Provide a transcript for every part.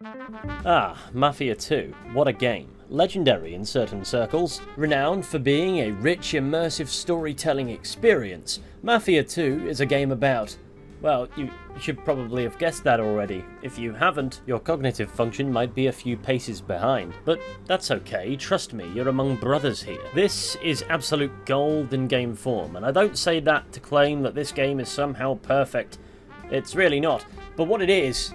Ah, Mafia 2, what a game. Legendary in certain circles, renowned for being a rich, immersive storytelling experience, Mafia 2 is a game about... Well, you should probably have guessed that already. If you haven't, your cognitive function might be a few paces behind. But that's okay, trust me, you're among brothers here. This is absolute gold in game form, and I don't say that to claim that this game is somehow perfect. It's really not, but what it is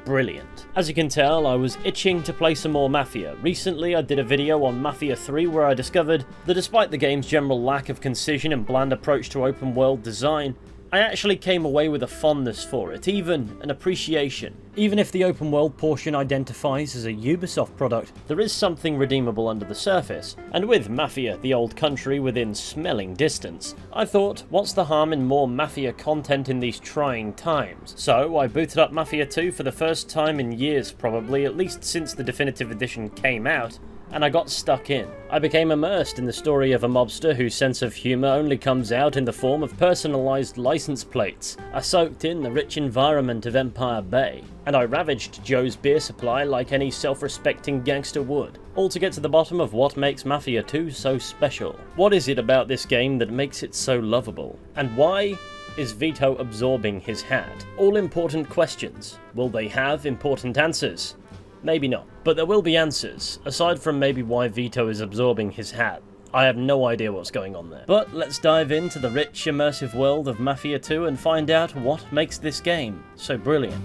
brilliant. As you can tell, I was itching to play some more Mafia. Recently I did a video on Mafia 3 where I discovered that despite the game's general lack of concision and bland approach to open world design, I actually came away with a fondness for it, even an appreciation. Even if the open world portion identifies as a Ubisoft product, there is something redeemable under the surface, and with Mafia, the old country, within smelling distance, I thought, what's the harm in more Mafia content in these trying times? So I booted up Mafia 2 for the first time in years probably, at least since the definitive edition came out, and I got stuck in. I became immersed in the story of a mobster whose sense of humour only comes out in the form of personalised license plates. I soaked in the rich environment of Empire Bay, and I ravaged Joe's beer supply like any self-respecting gangster would, all to get to the bottom of what makes Mafia 2 so special. What is it about this game that makes it so lovable? And why is Vito absorbing his hat? All important questions. Will they have important answers? Maybe not, but there will be answers, aside from maybe why Vito is absorbing his hat. I have no idea what's going on there. But let's dive into the rich, immersive world of Mafia 2 and find out what makes this game so brilliant.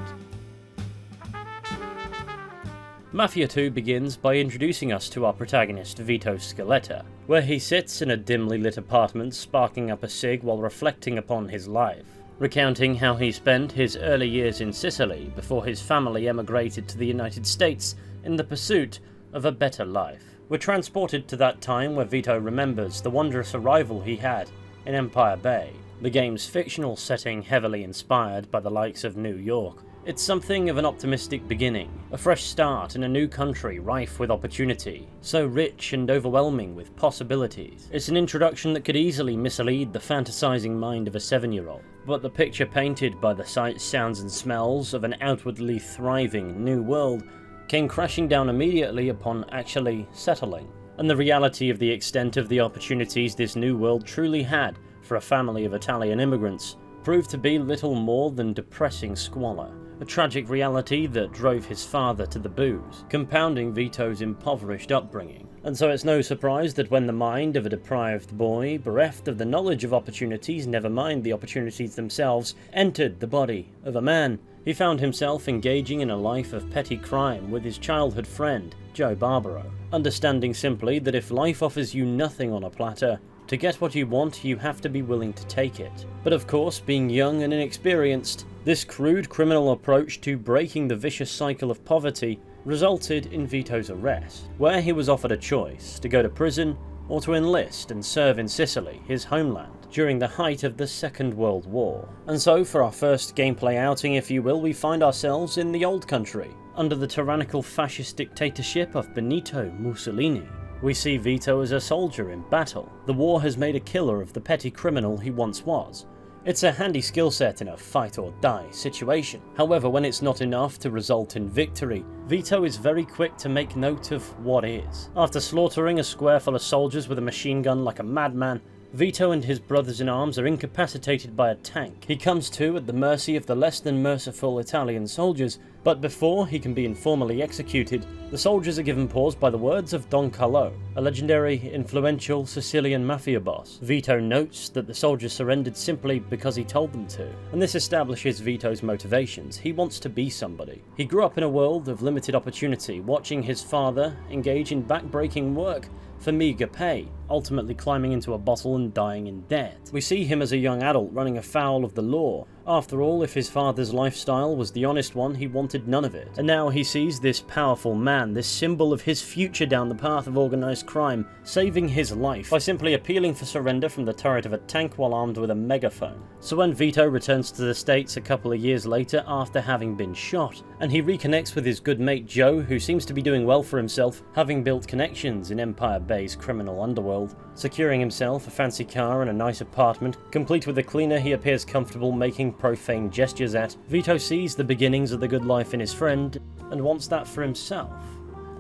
Mafia 2 begins by introducing us to our protagonist, Vito Scaletta, where he sits in a dimly lit apartment sparking up a cig while reflecting upon his life, recounting how he spent his early years in Sicily before his family emigrated to the United States in the pursuit of a better life. We're transported to that time where Vito remembers the wondrous arrival he had in Empire Bay, the game's fictional setting heavily inspired by the likes of New York. It's something of an optimistic beginning, a fresh start in a new country rife with opportunity, so rich and overwhelming with possibilities. It's an introduction that could easily mislead the fantasizing mind of a 7-year-old, but the picture painted by the sights, sounds and smells of an outwardly thriving new world came crashing down immediately upon actually settling, and the reality of the extent of the opportunities this new world truly had for a family of Italian immigrants proved to be little more than depressing squalor. A tragic reality that drove his father to the booze, compounding Vito's impoverished upbringing. And so it's no surprise that when the mind of a deprived boy, bereft of the knowledge of opportunities, never mind the opportunities themselves, entered the body of a man, he found himself engaging in a life of petty crime with his childhood friend, Joe Barbaro, understanding simply that if life offers you nothing on a platter, to get what you want, you have to be willing to take it. But of course, being young and inexperienced, this crude criminal approach to breaking the vicious cycle of poverty resulted in Vito's arrest, where he was offered a choice to go to prison or to enlist and serve in Sicily, his homeland, during the height of the Second World War. And so for our first gameplay outing, if you will, we find ourselves in the old country, under the tyrannical fascist dictatorship of Benito Mussolini. We see Vito as a soldier in battle. The war has made a killer of the petty criminal he once was. It's a handy skill set in a fight or die situation. However, when it's not enough to result in victory, Vito is very quick to make note of what is. After slaughtering a square full of soldiers with a machine gun like a madman, Vito and his brothers-in-arms are incapacitated by a tank. He comes to at the mercy of the less than merciful Italian soldiers, but before he can be informally executed, the soldiers are given pause by the words of Don Carlo, a legendary, influential Sicilian mafia boss. Vito notes that the soldiers surrendered simply because he told them to, and this establishes Vito's motivations. He wants to be somebody. He grew up in a world of limited opportunity, watching his father engage in back-breaking work for meagre pay, ultimately climbing into a bottle and dying in debt. We see him as a young adult running afoul of the law. After all, if his father's lifestyle was the honest one, he wanted none of it. And now he sees this powerful man, this symbol of his future down the path of organised crime, saving his life by simply appealing for surrender from the turret of a tank while armed with a megaphone. So when Vito returns to the States a couple of years later after having been shot, and he reconnects with his good mate Joe, who seems to be doing well for himself, having built connections in Empire Bay's criminal underworld, securing himself a fancy car and a nice apartment, complete with a cleaner he appears comfortable making making profane gestures at, Vito sees the beginnings of the good life in his friend and wants that for himself.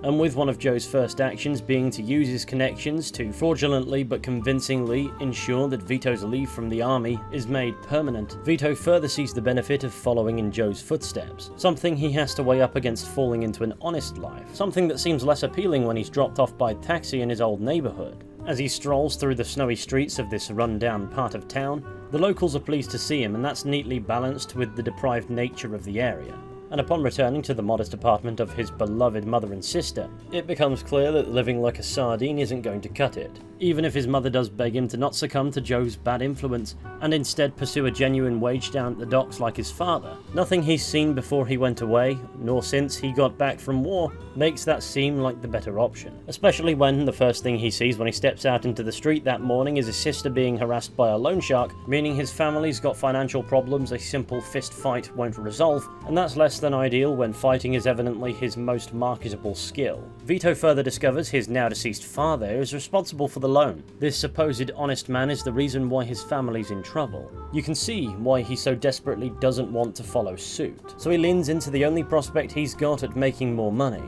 And with one of Joe's first actions being to use his connections to fraudulently but convincingly ensure that Vito's leave from the army is made permanent, Vito further sees the benefit of following in Joe's footsteps, something he has to weigh up against falling into an honest life, something that seems less appealing when he's dropped off by taxi in his old neighbourhood. As he strolls through the snowy streets of this run-down part of town, the locals are pleased to see him, and that's neatly balanced with the deprived nature of the area. And upon returning to the modest apartment of his beloved mother and sister, it becomes clear that living like a sardine isn't going to cut it, even if his mother does beg him to not succumb to Joe's bad influence, and instead pursue a genuine wage down at the docks like his father. Nothing he's seen before he went away, nor since he got back from war, makes that seem like the better option. Especially when the first thing he sees when he steps out into the street that morning is his sister being harassed by a loan shark, meaning his family's got financial problems a simple fist fight won't resolve, and that's less than ideal when fighting is evidently his most marketable skill. Vito further discovers his now deceased father is responsible for the loan. This supposed honest man is the reason why his family's in trouble. You can see why he so desperately doesn't want to follow suit, so he leans into the only prospect he's got at making more money: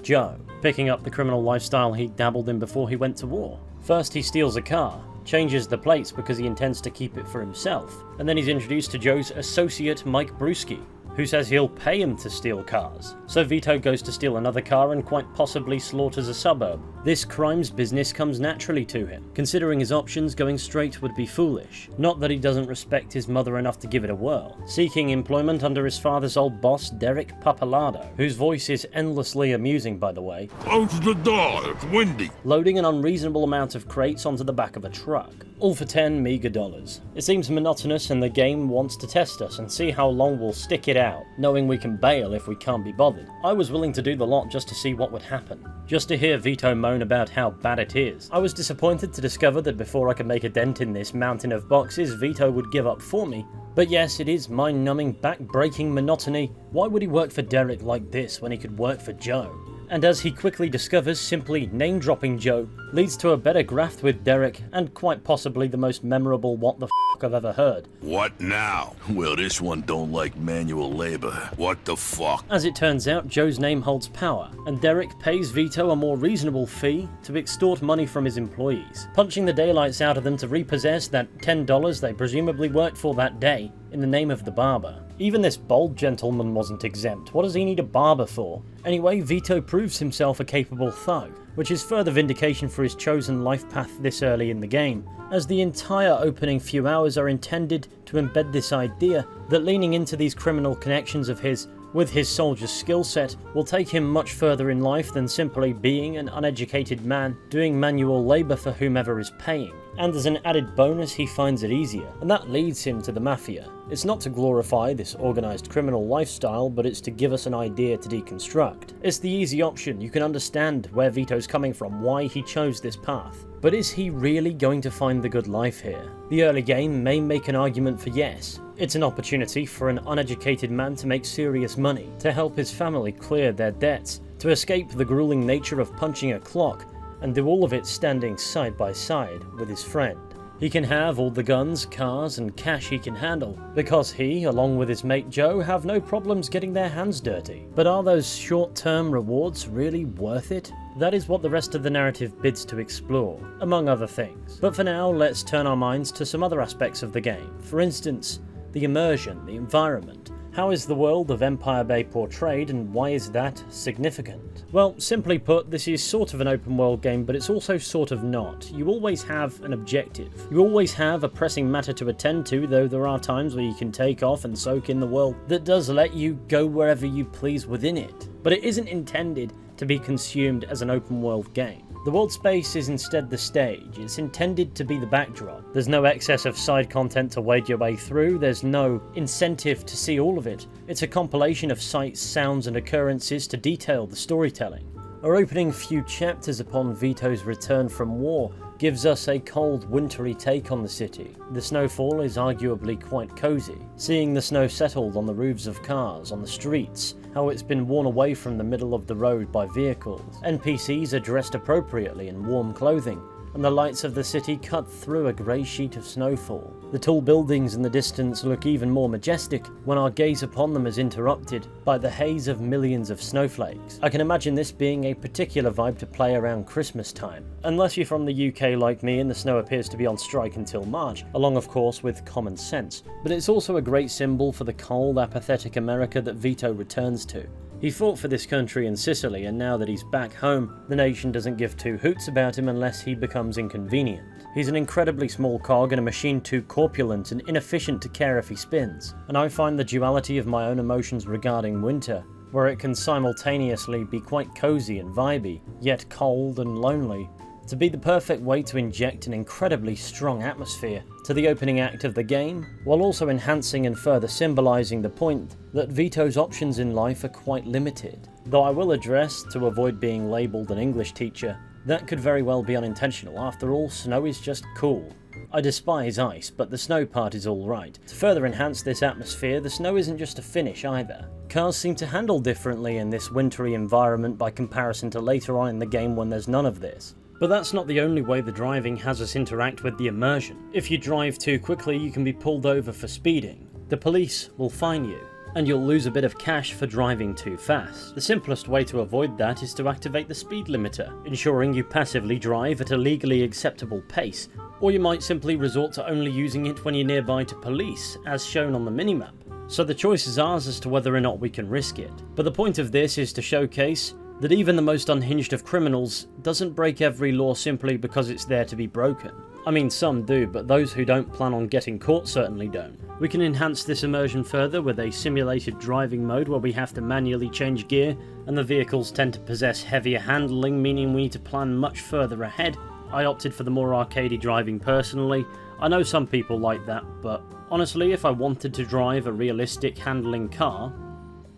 Joe, picking up the criminal lifestyle he dabbled in before he went to war. First he steals a car, changes the plates because he intends to keep it for himself, and then he's introduced to Joe's associate Mike Brewski, who says he'll pay him to steal cars. So Vito goes to steal another car and quite possibly slaughters a suburb. This crimes business comes naturally to him. Considering his options, going straight would be foolish. Not that he doesn't respect his mother enough to give it a whirl. Seeking employment under his father's old boss, Derek Pappalardo, whose voice is endlessly amusing by the way. Close the door, it's windy. Loading an unreasonable amount of crates onto the back of a truck. All for 10 meager dollars. It seems monotonous and the game wants to test us and see how long we'll stick it out, knowing we can bail if we can't be bothered. I was willing to do the lot just to see what would happen. Just to hear Vito moan about how bad it is. I was disappointed to discover that before I could make a dent in this mountain of boxes, Vito would give up for me. But yes, it is mind-numbing, back-breaking monotony. Why would he work for Derek like this when he could work for Joe? And as he quickly discovers, simply name-dropping Joe leads to a better graft with Derek, and quite possibly the most memorable what the f*** I've ever heard. What now? Well, this one don't like manual labor. What the fuck? As it turns out, Joe's name holds power, and Derek pays Vito a more reasonable fee to extort money from his employees, punching the daylights out of them to repossess that $10 they presumably worked for that day in the name of the barber. Even this bold gentleman wasn't exempt. What does he need a barber for? Anyway, Vito proves himself a capable thug, which is further vindication for his chosen life path this early in the game, as the entire opening few hours are intended to embed this idea that leaning into these criminal connections of his with his soldier's skill set will take him much further in life than simply being an uneducated man doing manual labour for whomever is paying. And as an added bonus, he finds it easier, and that leads him to the Mafia. It's not to glorify this organised criminal lifestyle, but it's to give us an idea to deconstruct. It's the easy option. You can understand where Vito's coming from, why he chose this path. But is he really going to find the good life here? The early game may make an argument for yes. It's an opportunity for an uneducated man to make serious money, to help his family clear their debts, to escape the grueling nature of punching a clock, and do all of it standing side by side with his friend. He can have all the guns, cars, and cash he can handle, because he, along with his mate Joe, have no problems getting their hands dirty. But are those short-term rewards really worth it? That is what the rest of the narrative bids to explore, among other things. But for now, let's turn our minds to some other aspects of the game. For instance, the immersion, the environment. How is the world of Empire Bay portrayed, and why is that significant? Well, simply put, this is sort of an open world game, but it's also sort of not. You always have an objective. You always have a pressing matter to attend to, though there are times where you can take off and soak in the world that does let you go wherever you please within it. But it isn't intended to be consumed as an open world game. The world space is instead the stage. It's intended to be the backdrop. There's no excess of side content to wade your way through. There's no incentive to see all of it. It's a compilation of sights, sounds, and occurrences to detail the storytelling. Our opening few chapters upon Vito's return from war gives us a cold, wintry take on the city. The snowfall is arguably quite cozy. Seeing the snow settled on the roofs of cars, on the streets, how it's been worn away from the middle of the road by vehicles. NPCs are dressed appropriately in warm clothing, and the lights of the city cut through a grey sheet of snowfall. The tall buildings in the distance look even more majestic when our gaze upon them is interrupted by the haze of millions of snowflakes. I can imagine this being a particular vibe to play around Christmas time, unless you're from the UK like me and the snow appears to be on strike until March, along of course with common sense. But it's also a great symbol for the cold, apathetic America that Vito returns to. He fought for this country in Sicily, and now that he's back home, the nation doesn't give two hoots about him unless he becomes inconvenient. He's an incredibly small cog and a machine too corpulent and inefficient to care if he spins, and I find the duality of my own emotions regarding winter, where it can simultaneously be quite cozy and vibey, yet cold and lonely, to be the perfect way to inject an incredibly strong atmosphere to the opening act of the game, while also enhancing and further symbolising the point that Vito's options in life are quite limited. Though I will address, to avoid being labelled an English teacher, that could very well be unintentional. After all, snow is just cool. I despise ice, but the snow part is alright. To further enhance this atmosphere, the snow isn't just a finish either. Cars seem to handle differently in this wintry environment by comparison to later on in the game when there's none of this. But that's not the only way the driving has us interact with the immersion. If you drive too quickly, you can be pulled over for speeding. The police will fine you, and you'll lose a bit of cash for driving too fast. The simplest way to avoid that is to activate the speed limiter, ensuring you passively drive at a legally acceptable pace, or you might simply resort to only using it when you're nearby to police, as shown on the minimap. So the choice is ours as to whether or not we can risk it. But the point of this is to showcase that even the most unhinged of criminals doesn't break every law simply because it's there to be broken. I mean, some do, but those who don't plan on getting caught certainly don't. We can enhance this immersion further with a simulated driving mode where we have to manually change gear, and the vehicles tend to possess heavier handling, meaning we need to plan much further ahead. I opted for the more arcadey driving personally. I know some people like that, but honestly, if I wanted to drive a realistic handling car,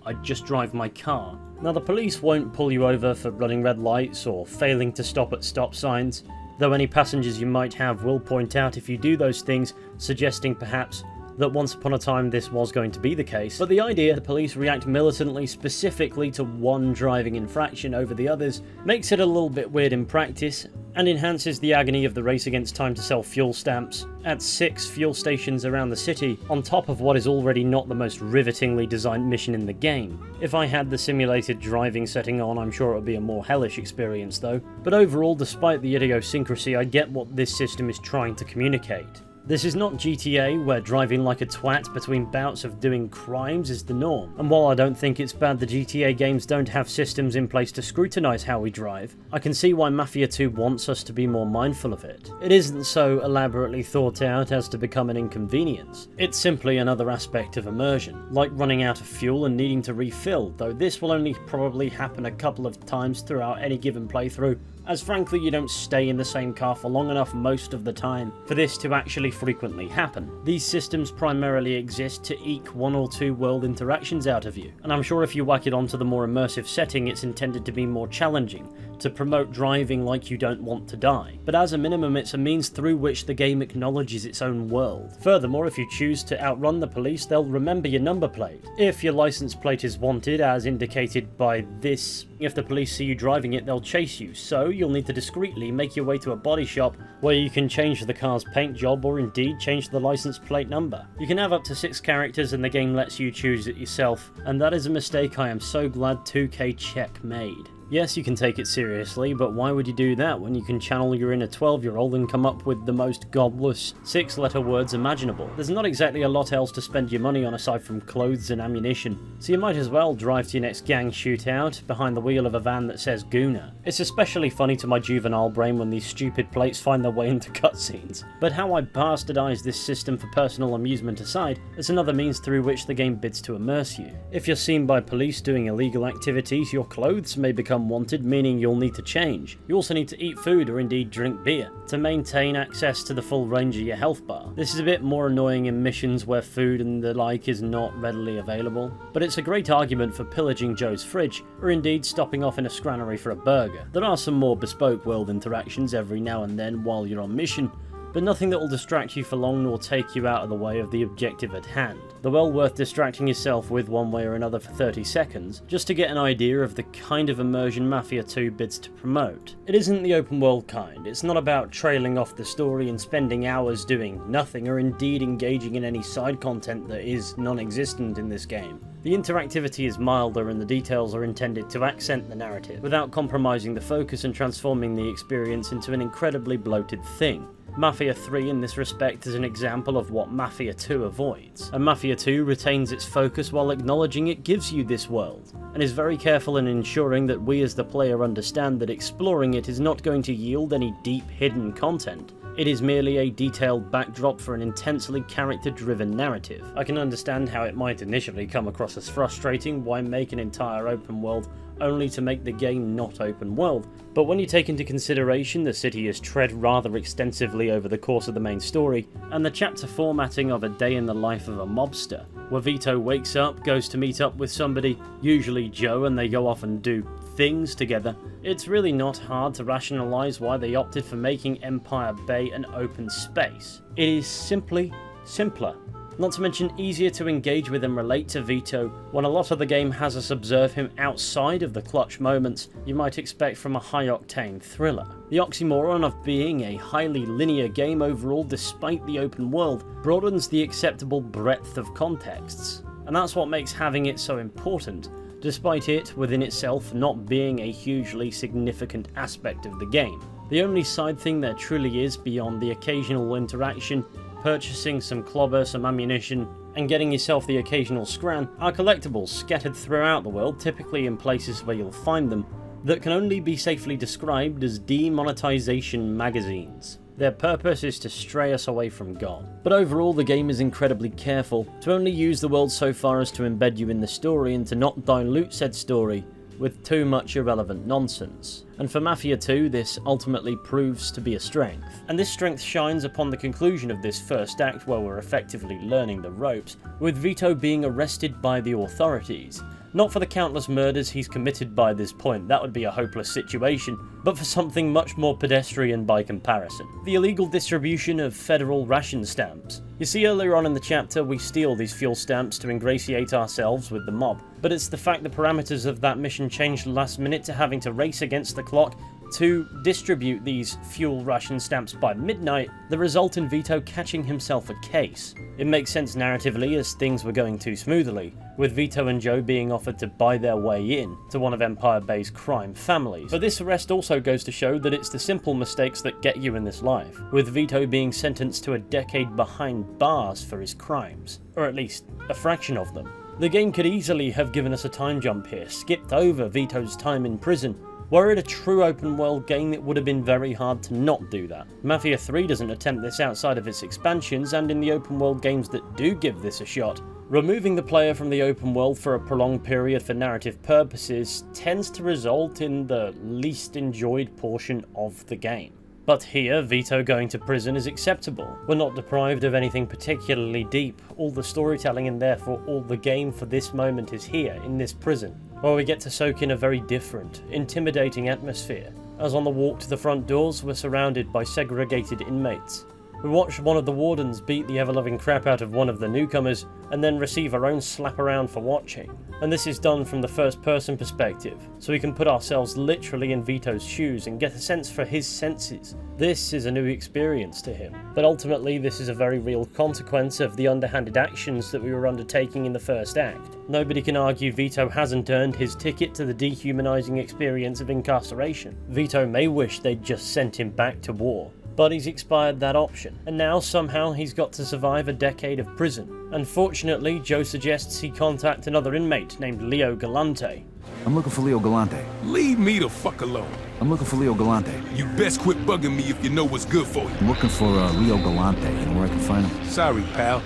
I'd just drive my car. Now, the police won't pull you over for running red lights or failing to stop at stop signs, though any passengers you might have will point out if you do those things, suggesting perhaps that once upon a time this was going to be the case. But the idea the police react militantly specifically to one driving infraction over the others makes it a little bit weird in practice, and enhances the agony of the race against time to sell fuel stamps at 6 fuel stations around the city, on top of what is already not the most rivetingly designed mission in the game. If I had the simulated driving setting on, I'm sure it would be a more hellish experience though. But overall, despite the idiosyncrasy, I get what this system is trying to communicate. This is not GTA, where driving like a twat between bouts of doing crimes is the norm. And while I don't think it's bad the GTA games don't have systems in place to scrutinise how we drive, I can see why Mafia 2 wants us to be more mindful of it. It isn't so elaborately thought out as to become an inconvenience. It's simply another aspect of immersion, like running out of fuel and needing to refill, though this will only probably happen a couple of times throughout any given playthrough, as frankly you don't stay in the same car for long enough most of the time for this to actually frequently happen. These systems primarily exist to eke 1 or 2 world interactions out of you, and I'm sure if you whack it onto the more immersive setting it's intended to be more challenging, to promote driving like you don't want to die. But as a minimum, it's a means through which the game acknowledges its own world. Furthermore, if you choose to outrun the police, they'll remember your number plate. If your license plate is wanted, as indicated by this, if the police see you driving it, they'll chase you, so you'll need to discreetly make your way to a body shop where you can change the car's paint job or indeed change the license plate number. You can have up to 6 characters and the game lets you choose it yourself, and that is a mistake I am so glad 2K Check made. Yes, you can take it seriously, but why would you do that when you can channel your inner 12-year-old and come up with the most godless 6-letter words imaginable? There's not exactly a lot else to spend your money on aside from clothes and ammunition, so you might as well drive to your next gang shootout behind the wheel of a van that says Gooner. It's especially funny to my juvenile brain when these stupid plates find their way into cutscenes. But how I bastardize this system for personal amusement aside, it's another means through which the game bids to immerse you. If you're seen by police doing illegal activities, your clothes may become wanted, meaning you'll need to change. You also need to eat food or indeed drink beer to maintain access to the full range of your health bar. This is a bit more annoying in missions where food and the like is not readily available, but it's a great argument for pillaging Joe's fridge or indeed stopping off in a granary for a burger. There are some more bespoke world interactions every now and then while you're on mission, but nothing that will distract you for long nor take you out of the way of the objective at hand. Though well worth distracting yourself with one way or another for 30 seconds, just to get an idea of the kind of immersion Mafia 2 bids to promote. It isn't the open world kind, it's not about trailing off the story and spending hours doing nothing or indeed engaging in any side content that is non-existent in this game. The interactivity is milder and the details are intended to accent the narrative, without compromising the focus and transforming the experience into an incredibly bloated thing. Mafia 3 in this respect is an example of what Mafia 2 avoids, and Mafia 2 retains its focus while acknowledging it gives you this world, and is very careful in ensuring that we as the player understand that exploring it is not going to yield any deep hidden content. It is merely a detailed backdrop for an intensely character-driven narrative. I can understand how it might initially come across as frustrating why make an entire open world only to make the game not open world, but when you take into consideration the city is tread rather extensively over the course of the main story, and the chapter formatting of a day in the life of a mobster, where Vito wakes up, goes to meet up with somebody, usually Joe, and they go off and do things together, it's really not hard to rationalise why they opted for making Empire Bay an open space. It is simply simpler. Not to mention easier to engage with and relate to Vito, when a lot of the game has us observe him outside of the clutch moments you might expect from a high-octane thriller. The oxymoron of being a highly linear game overall despite the open world broadens the acceptable breadth of contexts, and that's what makes having it so important, despite it within itself not being a hugely significant aspect of the game. The only side thing there truly is beyond the occasional interaction, purchasing some clobber, some ammunition, and getting yourself the occasional scran, are collectibles scattered throughout the world, typically in places where you'll find them, that can only be safely described as demonetization magazines. Their purpose is to stray us away from God. But overall, the game is incredibly careful to only use the world so far as to embed you in the story and to not dilute said story with too much irrelevant nonsense. And for Mafia 2, this ultimately proves to be a strength. And this strength shines upon the conclusion of this first act where we're effectively learning the ropes, with Vito being arrested by the authorities. Not for the countless murders he's committed by this point, that would be a hopeless situation, but for something much more pedestrian by comparison. The illegal distribution of federal ration stamps. You see, earlier on in the chapter we steal these fuel stamps to ingratiate ourselves with the mob, but it's the fact the parameters of that mission changed last minute to having to race against the clock to distribute these fuel ration stamps by midnight that result in Vito catching himself a case. It makes sense narratively as things were going too smoothly, with Vito and Joe being offered to buy their way in to one of Empire Bay's crime families. But this arrest also goes to show that it's the simple mistakes that get you in this life, with Vito being sentenced to a decade behind bars for his crimes, or at least a fraction of them. The game could easily have given us a time jump here, skipped over Vito's time in prison. Were it a true open world game, it would have been very hard to not do that. Mafia 3 doesn't attempt this outside of its expansions, and in the open world games that do give this a shot, removing the player from the open world for a prolonged period for narrative purposes tends to result in the least enjoyed portion of the game. But here, Vito going to prison is acceptable. We're not deprived of anything particularly deep. All the storytelling and therefore all the game for this moment is here, in this prison, where we get to soak in a very different, intimidating atmosphere. As on the walk to the front doors, we're surrounded by segregated inmates. We watch one of the wardens beat the ever-loving crap out of one of the newcomers, and then receive our own slap around for watching. And this is done from the first-person perspective, so we can put ourselves literally in Vito's shoes and get a sense for his senses. This is a new experience to him, but ultimately this is a very real consequence of the underhanded actions that we were undertaking in the first act. Nobody can argue Vito hasn't earned his ticket to the dehumanizing experience of incarceration. Vito may wish they'd just sent him back to war, but he's expired that option, and now somehow he's got to survive a decade of prison. Unfortunately, Joe suggests he contact another inmate named Leo Galante. I'm looking for Leo Galante. Leave me the fuck alone. I'm looking for Leo Galante. You best quit bugging me if you know what's good for you. I'm looking for Leo Galante. You know where I can find him? Sorry, pal.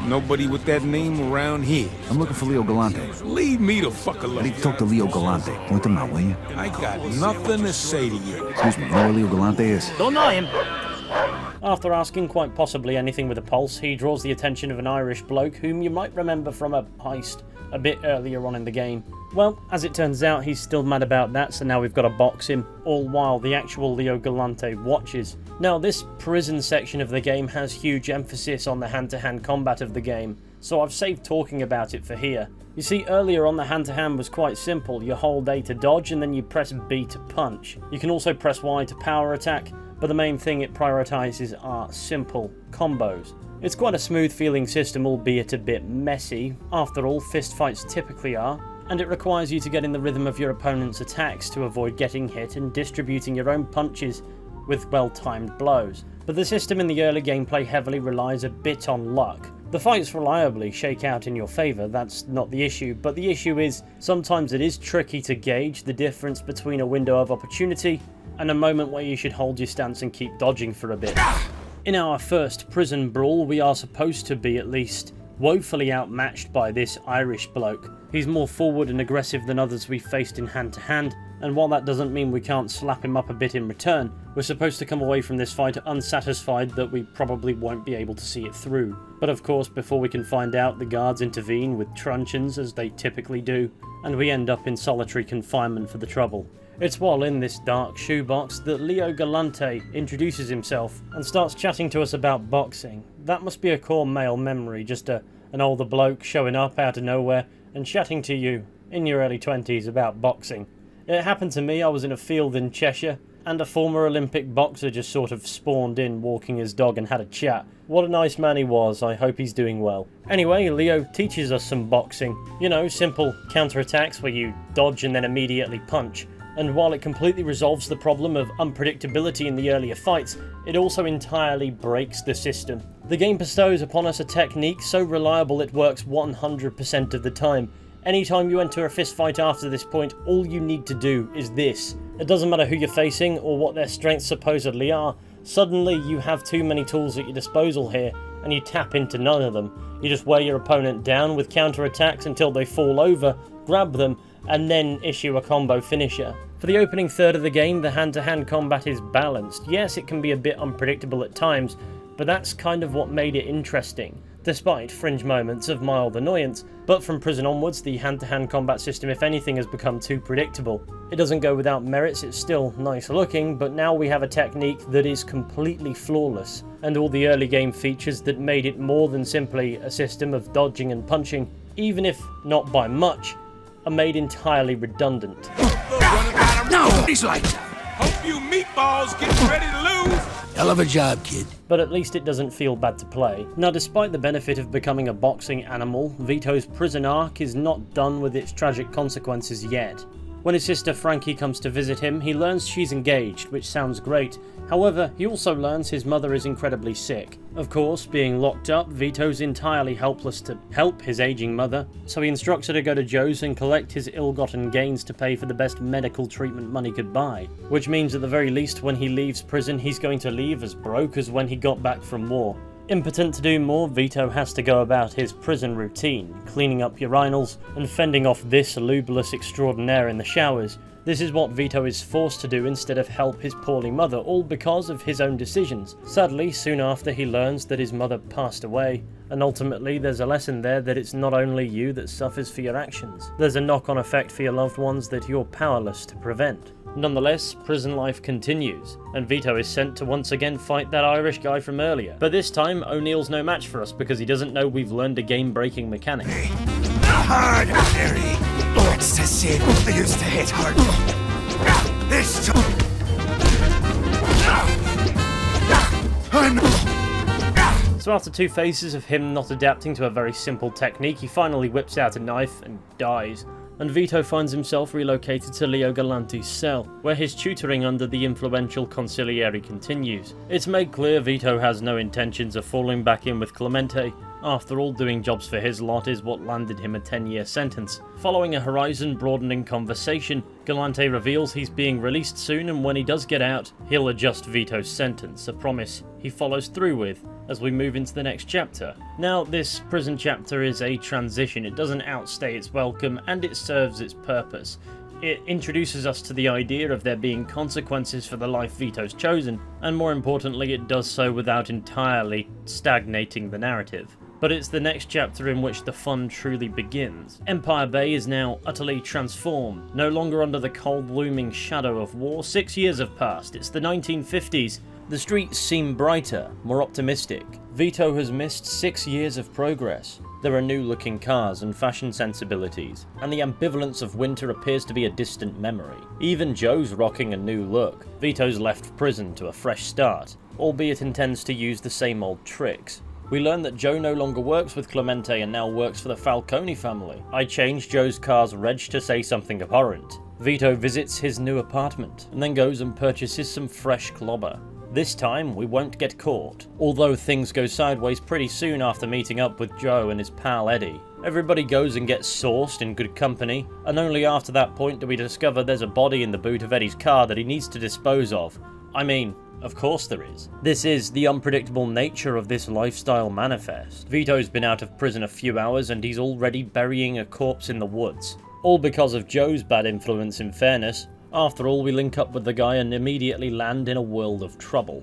Nobody with that name around here. I'm looking for Leo Galante. Leave me the fuck alone. I need to talk to Leo Galante. Point him out, will you? I got nothing to say to you. Excuse me, you know where Leo Galante is? Don't know him. After asking quite possibly anything with a pulse, he draws the attention of an Irish bloke whom you might remember from a heist a bit earlier on in the game. Well, as it turns out, he's still mad about that, so now we've got to box him, all while the actual Leo Galante watches. Now, this prison section of the game has huge emphasis on the hand-to-hand combat of the game, so I've saved talking about it for here. You see, earlier on the hand-to-hand was quite simple. You hold A to dodge and then you press B to punch. You can also press Y to power attack, but the main thing it prioritizes are simple combos. It's quite a smooth feeling system, albeit a bit messy. After all, fistfights typically are. And it requires you to get in the rhythm of your opponent's attacks to avoid getting hit and distributing your own punches with well-timed blows. But the system in the early gameplay heavily relies a bit on luck. The fights reliably shake out in your favour, that's not the issue, but the issue is sometimes it is tricky to gauge the difference between a window of opportunity and a moment where you should hold your stance and keep dodging for a bit. In our first prison brawl, we are supposed to be at least woefully outmatched by this Irish bloke. He's more forward and aggressive than others we've faced in hand-to-hand, and while that doesn't mean we can't slap him up a bit in return, we're supposed to come away from this fight unsatisfied that we probably won't be able to see it through. But of course, before we can find out, the guards intervene with truncheons as they typically do, and we end up in solitary confinement for the trouble. It's while in this dark shoebox that Leo Galante introduces himself and starts chatting to us about boxing. That must be a core male memory, just an older bloke showing up out of nowhere and chatting to you in your early 20s about boxing. It happened to me. I was in a field in Cheshire, and a former Olympic boxer just sort of spawned in walking his dog and had a chat. What a nice man he was. I hope he's doing well. Anyway, Leo teaches us some boxing. You know, simple counterattacks where you dodge and then immediately punch. And while it completely resolves the problem of unpredictability in the earlier fights, it also entirely breaks the system. The game bestows upon us a technique so reliable it works 100% of the time. Anytime you enter a fistfight after this point, all you need to do is this. It doesn't matter who you're facing or what their strengths supposedly are, suddenly you have too many tools at your disposal here, and you tap into none of them. You just wear your opponent down with counterattacks until they fall over, grab them, and then issue a combo finisher. For the opening third of the game, the hand-to-hand combat is balanced. Yes, it can be a bit unpredictable at times, but that's kind of what made it interesting, despite fringe moments of mild annoyance. But from Prison onwards, the hand-to-hand combat system, if anything, has become too predictable. It doesn't go without merits, it's still nice looking, but now we have a technique that is completely flawless, and all the early game features that made it more than simply a system of dodging and punching, even if not by much, are made entirely redundant. No! He's like... Hope you meatballs get ready to lose! Hell of a job, kid. But at least it doesn't feel bad to play. Now, despite the benefit of becoming a boxing animal, Vito's prison arc is not done with its tragic consequences yet. When his sister Frankie comes to visit him, he learns she's engaged, which sounds great. However, he also learns his mother is incredibly sick. Of course, being locked up, Vito's entirely helpless to help his aging mother, so he instructs her to go to Joe's and collect his ill-gotten gains to pay for the best medical treatment money could buy. Which means at the very least, when he leaves prison, he's going to leave as broke as when he got back from war. Impotent to do more, Vito has to go about his prison routine, cleaning up urinals and fending off this lubeless extraordinaire in the showers. This is what Vito is forced to do instead of help his poorly mother, all because of his own decisions. Sadly, soon after he learns that his mother passed away, and ultimately there's a lesson there that it's not only you that suffers for your actions. There's a knock-on effect for your loved ones that you're powerless to prevent. Nonetheless, prison life continues, and Vito is sent to once again fight that Irish guy from earlier. But this time, O'Neill's no match for us because he doesn't know we've learned a game-breaking mechanic. Hard, Harry. It's the same. I used to hit hard. This time... So after 2 phases of him not adapting to a very simple technique, he finally whips out a knife and dies. And Vito finds himself relocated to Leo Galante's cell, where his tutoring under the influential consigliere continues. It's made clear Vito has no intentions of falling back in with Clemente. After all, doing jobs for his lot is what landed him a 10-year sentence. Following a horizon-broadening conversation, Galante reveals he's being released soon, and when he does get out, he'll adjust Vito's sentence, a promise he follows through with as we move into the next chapter. Now, this prison chapter is a transition. It doesn't outstay its welcome, and it serves its purpose. It introduces us to the idea of there being consequences for the life Vito's chosen, and more importantly, it does so without entirely stagnating the narrative. but it's the next chapter in which the fun truly begins. Empire Bay is now utterly transformed, no longer under the cold looming shadow of war. 6 years have passed, it's the 1950s. The streets seem brighter, more optimistic. Vito has missed 6 years of progress. There are new looking cars and fashion sensibilities, and the ambivalence of winter appears to be a distant memory. Even Joe's rocking a new look. Vito's left prison to a fresh start, albeit intends to use the same old tricks. We learn that Joe no longer works with Clemente and now works for the Falcone family. I changed Joe's car's reg to say something abhorrent. Vito visits his new apartment, and then goes and purchases some fresh clobber. This time, we won't get caught, although things go sideways pretty soon after meeting up with Joe and his pal Eddie. Everybody goes and gets sauced in good company, and only after that point do we discover there's a body in the boot of Eddie's car that he needs to dispose of. I mean, of course there is. This is the unpredictable nature of this lifestyle manifest. Vito's been out of prison a few hours and he's already burying a corpse in the woods. All because of Joe's bad influence, in fairness. After all, we link up with the guy and immediately land in a world of trouble.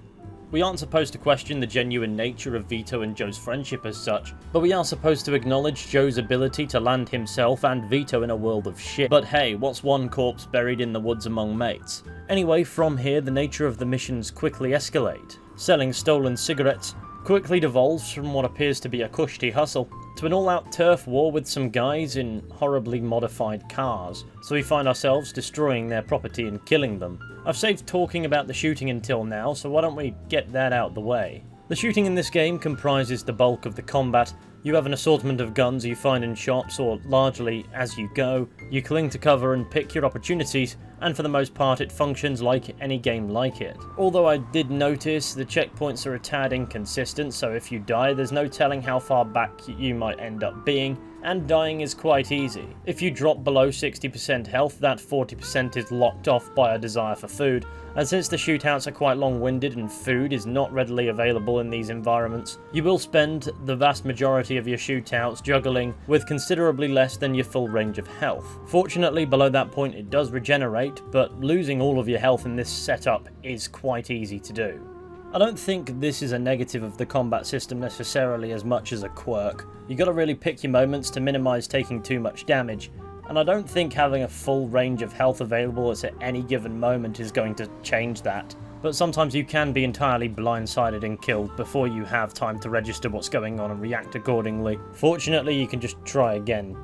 We aren't supposed to question the genuine nature of Vito and Joe's friendship as such, but we are supposed to acknowledge Joe's ability to land himself and Vito in a world of shit. But hey, what's one corpse buried in the woods among mates? Anyway, from here the nature of the missions quickly escalate. Selling stolen cigarettes quickly devolves from what appears to be a cushy hustle to an all-out turf war with some guys in horribly modified cars, so we find ourselves destroying their property and killing them. I've saved talking about the shooting until now, so why don't we get that out the way. The shooting in this game comprises the bulk of the combat. You have an assortment of guns you find in shops or largely as you go. You cling to cover and pick your opportunities, and for the most part it functions like any game like it. Although I did notice the checkpoints are a tad inconsistent, so if you die there's no telling how far back you might end up being, and dying is quite easy. If you drop below 60% health, that 40% is locked off by a desire for food, and since the shootouts are quite long-winded and food is not readily available in these environments, you will spend the vast majority of your shootouts juggling with considerably less than your full range of health. Fortunately, below that point it does regenerate, but losing all of your health in this setup is quite easy to do. I don't think this is a negative of the combat system necessarily as much as a quirk. You gotta really pick your moments to minimise taking too much damage, and I don't think having a full range of health available at any given moment is going to change that. But sometimes you can be entirely blindsided and killed before you have time to register what's going on and react accordingly. Fortunately, you can just try again.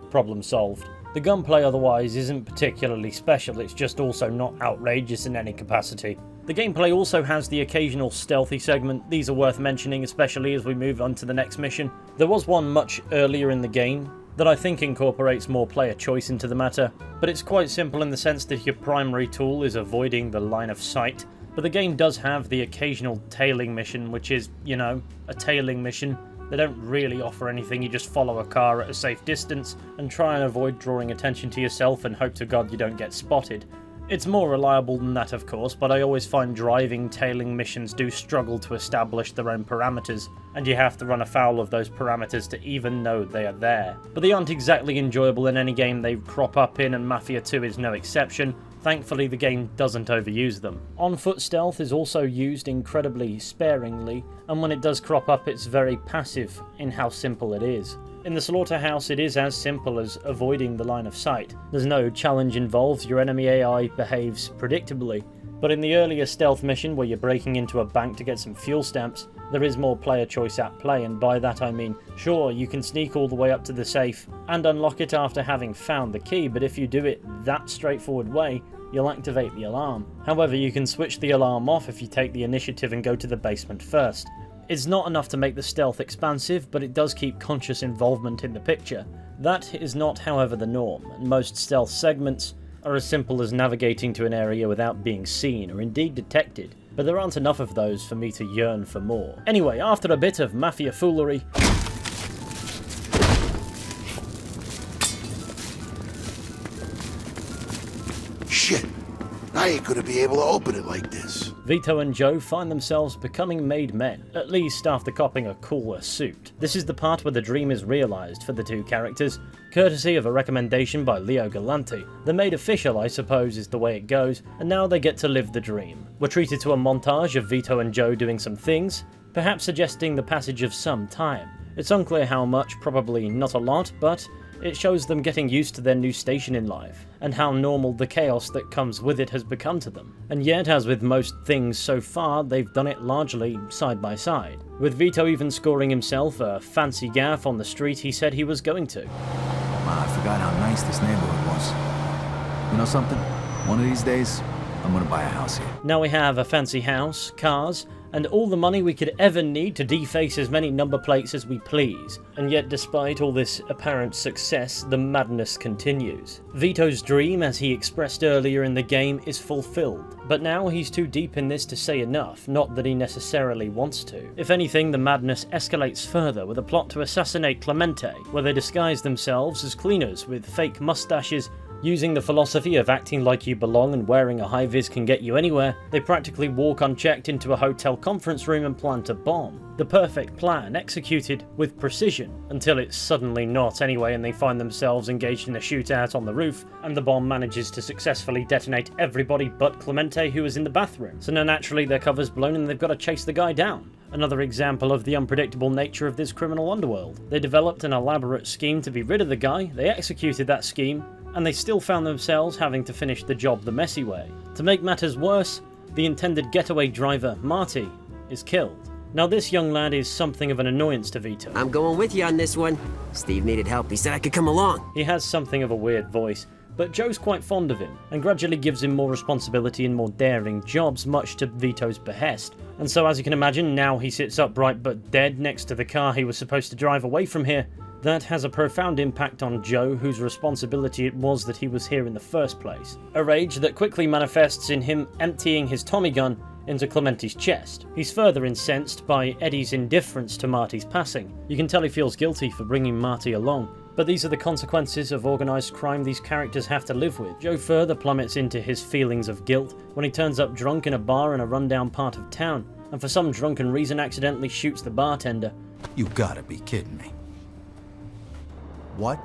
Problem solved. The gunplay otherwise isn't particularly special, it's just also not outrageous in any capacity. The gameplay also has the occasional stealthy segment. These are worth mentioning, especially as we move on to the next mission. There was one much earlier in the game that I think incorporates more player choice into the matter, but it's quite simple in the sense that your primary tool is avoiding the line of sight. But the game does have the occasional tailing mission, which is, you know, a tailing mission. They don't really offer anything, you just follow a car at a safe distance and try and avoid drawing attention to yourself and hope to God you don't get spotted. It's more reliable than that, of course, but I always find driving tailing missions do struggle to establish their own parameters, and you have to run afoul of those parameters to even know they are there. But they aren't exactly enjoyable in any game they crop up in, and Mafia 2 is no exception. Thankfully, the game doesn't overuse them. On-foot stealth is also used incredibly sparingly, and when it does crop up, it's very passive in how simple it is. In the slaughterhouse, it is as simple as avoiding the line of sight. There's no challenge involved, your enemy AI behaves predictably. But in the earlier stealth mission, where you're breaking into a bank to get some fuel stamps, there is more player choice at play, and by that I mean, sure, you can sneak all the way up to the safe and unlock it after having found the key, but if you do it that straightforward way, you'll activate the alarm. However, you can switch the alarm off if you take the initiative and go to the basement first. It's not enough to make the stealth expansive, but it does keep conscious involvement in the picture. That is not, however, the norm, and most stealth segments are as simple as navigating to an area without being seen or indeed detected, but there aren't enough of those for me to yearn for more. Anyway, after a bit of Mafia foolery, Shit! I ain't gonna be able to open it like this. Vito and Joe find themselves becoming made men, at least after copping a cooler suit. This is the part where the dream is realised for the two characters, courtesy of a recommendation by Leo Galante. The made official, I suppose, is the way it goes, and now they get to live the dream. We're treated to a montage of Vito and Joe doing some things, perhaps suggesting the passage of some time. It's unclear how much, probably not a lot, but it shows them getting used to their new station in life, and how normal the chaos that comes with it has become to them. And yet, as with most things so far, they've done it largely side by side, with Vito even scoring himself a fancy gaff on the street he said he was going to. I forgot how nice this neighborhood was. You know something? One of these days, I'm gonna buy a house here. Now we have a fancy house, cars, and all the money we could ever need to deface as many number plates as we please. And yet, despite all this apparent success, the madness continues. Vito's dream, as he expressed earlier in the game, is fulfilled. But now he's too deep in this to say enough, not that he necessarily wants to. If anything, the madness escalates further with a plot to assassinate Clemente, where they disguise themselves as cleaners with fake mustaches. Using the philosophy of acting like you belong and wearing a high-vis can get you anywhere, they practically walk unchecked into a hotel conference room and plant a bomb. The perfect plan, executed with precision, until it's suddenly not anyway and they find themselves engaged in a shootout on the roof, and the bomb manages to successfully detonate everybody but Clemente, who is in the bathroom. So now naturally their cover's blown and they've got to chase the guy down. Another example of the unpredictable nature of this criminal underworld. They developed an elaborate scheme to be rid of the guy, they executed that scheme, and they still found themselves having to finish the job the messy way. To make matters worse, the intended getaway driver, Marty, is killed. Now this young lad is something of an annoyance to Vito. I'm going with you on this one. Steve needed help. He said I could come along. He has something of a weird voice, but Joe's quite fond of him, and gradually gives him more responsibility and more daring jobs, much to Vito's behest. And so as you can imagine, now he sits upright but dead next to the car he was supposed to drive away from here. That has a profound impact on Joe, whose responsibility it was that he was here in the first place. A rage that quickly manifests in him emptying his Tommy gun into Clemente's chest. He's further incensed by Eddie's indifference to Marty's passing. You can tell he feels guilty for bringing Marty along, but these are the consequences of organised crime these characters have to live with. Joe further plummets into his feelings of guilt when he turns up drunk in a bar in a rundown part of town, and for some drunken reason accidentally shoots the bartender. You gotta be kidding me. What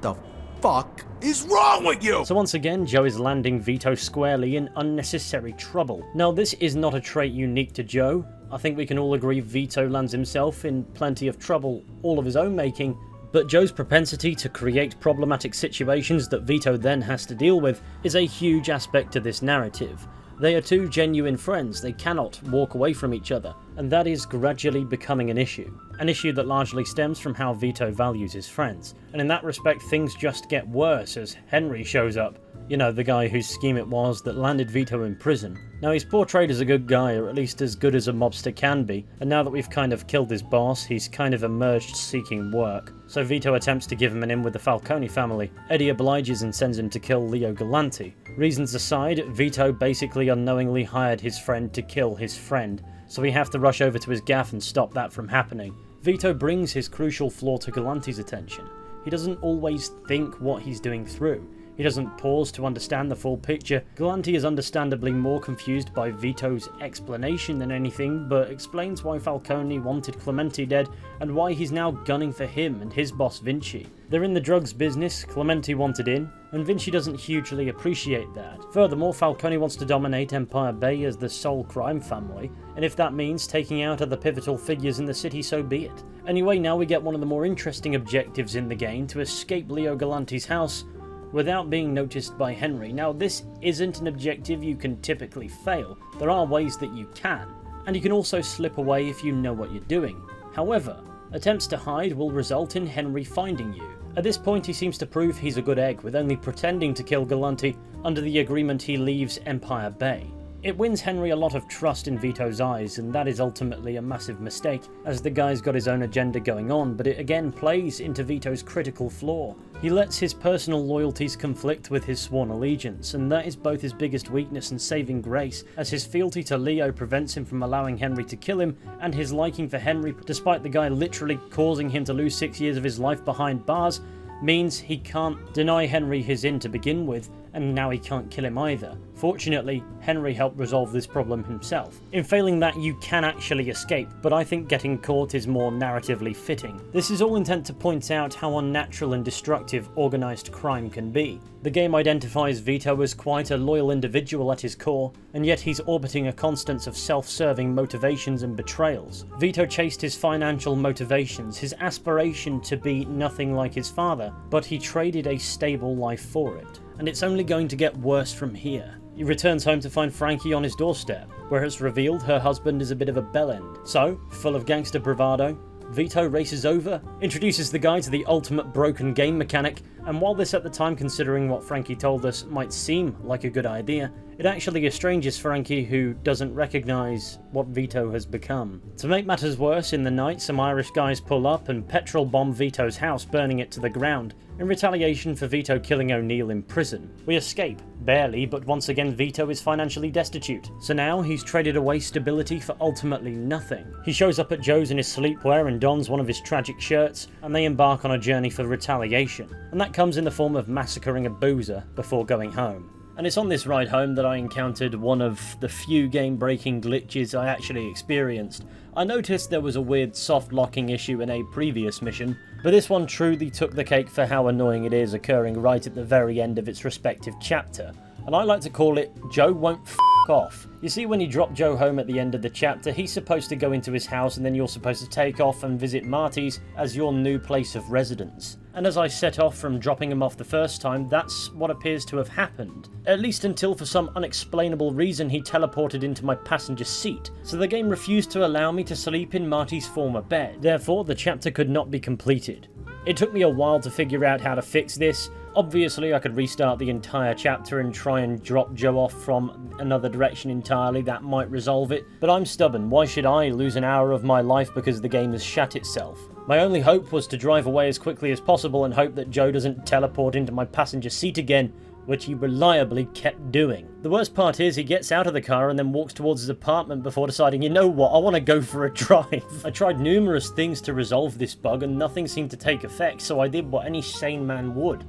the fuck is wrong with you? So once again, Joe is landing Vito squarely in unnecessary trouble. Now this is not a trait unique to Joe. I think we can all agree Vito lands himself in plenty of trouble all of his own making, but Joe's propensity to create problematic situations that Vito then has to deal with is a huge aspect to this narrative. They are two genuine friends, they cannot walk away from each other, and that is gradually becoming an issue. An issue that largely stems from how Vito values his friends. And in that respect, things just get worse as Henry shows up. You know, the guy whose scheme it was that landed Vito in prison. Now he's portrayed as a good guy, or at least as good as a mobster can be, and now that we've kind of killed his boss, he's kind of emerged seeking work. So Vito attempts to give him an in with the Falcone family. Eddie obliges and sends him to kill Leo Galante. Reasons aside, Vito basically unknowingly hired his friend to kill his friend, so we have to rush over to his gaff and stop that from happening. Vito brings his crucial flaw to Galante's attention. He doesn't always think what he's doing through. He doesn't pause to understand the full picture. Galante is understandably more confused by Vito's explanation than anything, but explains why Falcone wanted Clemente dead and why he's now gunning for him and his boss Vinci. They're in the drugs business, Clemente wanted in, and Vinci doesn't hugely appreciate that. Furthermore, Falcone wants to dominate Empire Bay as the sole crime family, and if that means taking out other pivotal figures in the city, so be it. Anyway, now we get one of the more interesting objectives in the game, to escape Leo Galante's house without being noticed by Henry. Now this isn't an objective you can typically fail. There are ways that you can, and you can also slip away if you know what you're doing. However, attempts to hide will result in Henry finding you. At this point he seems to prove he's a good egg, with only pretending to kill Galante under the agreement he leaves Empire Bay. It wins Henry a lot of trust in Vito's eyes, and that is ultimately a massive mistake, as the guy's got his own agenda going on, but it again plays into Vito's critical flaw. He lets his personal loyalties conflict with his sworn allegiance, and that is both his biggest weakness and saving grace, as his fealty to Leo prevents him from allowing Henry to kill him, and his liking for Henry, despite the guy literally causing him to lose 6 years of his life behind bars, means he can't deny Henry his in to begin with, and now he can't kill him either. Fortunately, Henry helped resolve this problem himself. In failing that, you can actually escape, but I think getting caught is more narratively fitting. This is all intent to point out how unnatural and destructive organised crime can be. The game identifies Vito as quite a loyal individual at his core, and yet he's orbiting a constant of self-serving motivations and betrayals. Vito chased his financial motivations, his aspiration to be nothing like his father, but he traded a stable life for it. And it's only going to get worse from here. He returns home to find Frankie on his doorstep, where it's revealed her husband is a bit of a bellend. So, full of gangster bravado, Vito races over, introduces the guy to the ultimate broken game mechanic, and while this at the time, considering what Frankie told us, might seem like a good idea, it actually estranges Frankie, who doesn't recognise what Vito has become. To make matters worse, in the night some Irish guys pull up and petrol bomb Vito's house, burning it to the ground, in retaliation for Vito killing O'Neill in prison. We escape, barely, but once again Vito is financially destitute, so now he's traded away stability for ultimately nothing. He shows up at Joe's in his sleepwear and dons one of his tragic shirts, and they embark on a journey for retaliation, and that comes in the form of massacring a boozer before going home. And it's on this ride home that I encountered one of the few game-breaking glitches I actually experienced. I noticed there was a weird soft locking issue in a previous mission, but this one truly took the cake for how annoying it is, occurring right at the very end of its respective chapter. And I like to call it Joe won't f*** off. You see, when you drop Joe home at the end of the chapter, he's supposed to go into his house and then you're supposed to take off and visit Marty's as your new place of residence. And as I set off from dropping him off the first time, that's what appears to have happened. At least until for some unexplainable reason he teleported into my passenger seat, so the game refused to allow me to sleep in Marty's former bed. Therefore, the chapter could not be completed. It took me a while to figure out how to fix this. Obviously, I could restart the entire chapter and try and drop Joe off from another direction entirely. That might resolve it, but I'm stubborn. Why should I lose an hour of my life because the game has shat itself? My only hope was to drive away as quickly as possible and hope that Joe doesn't teleport into my passenger seat again, which he reliably kept doing. The worst part is he gets out of the car and then walks towards his apartment before deciding, you know what, I want to go for a drive. I tried numerous things to resolve this bug and nothing seemed to take effect, so I did what any sane man would.